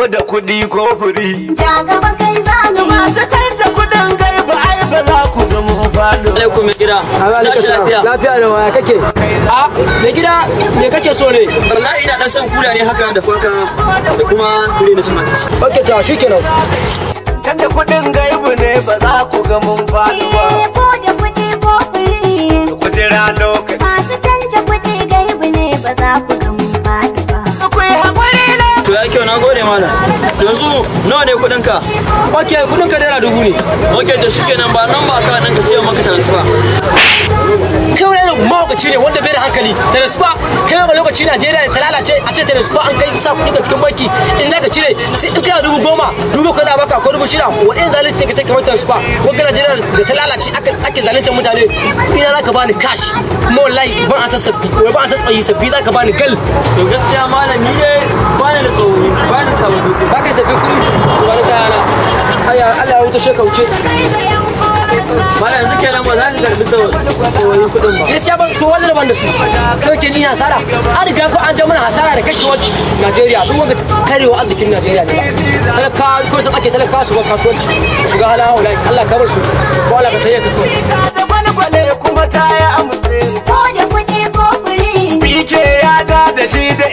ko da kuɗi ko furi. Ja gaba kai zamu Masu canja kuɗin gaiba ai ba za ku ga mu faɗo. Alaikum mai gida. Lafiya da waya kake? A mai gida me kake so ne? Wallahi ina dan son kula ne haka da faka da kuma tire na cin abinci. Ok ta shikenan. Canja kuɗin gaibu ne ba za ku ga mun faɗo ba. ko da kuɗi ko furi. Ku jira lokaci. Masu canja kuɗi gaibu ne ba za ku ga mun faɗi ba. Akwai haƙuri ne. To ya kyau na gode mana. Yanzu nawa ne kuɗin ka? Ok kudin ka naira 1000 ne. Ok da shikenan ba nan ba ka nan ka siya maka transfer. Kawai irin mawakaci ne wanda bai da hankali. Transfer kai ga lokaci Najeriya ta lalace a ce transfer an kai sa kuɗi ka cikin banki in za ka cire sai in kana 10,000 dubu kana baka ko 6,000 wa'in zalunci ka ce kamar transfer wanda Najeriya da ta lalace ake zalunta mutane ina za ka bani cash kuma wallahi ban a san sabbi wai ban a san tsayi sabbi za ka bani gal. To gaskiya malami ne ba ni da tsauri ba ni da sabon Ba ka sabbin kuɗi to ba ni kayana. Allah ya wuce sheka wuce. Malam yanzu kenan ba za ka karbi tsawoyin kuɗin ba. Gaskiya ban to wani daban da su sai ke ni hasara an riga ko an ja mana hasara da kashewar Najeriya duk wanda karewa arzikin Najeriya ne talaka ko sun ake talaka su ba kasuwanci shiga hala haula Allah ka bar su ko Allah ka tayyata to Da gwalgwale kuma kaya amutse. Ko da kuɗi ko furi. Bike ya ta da shi da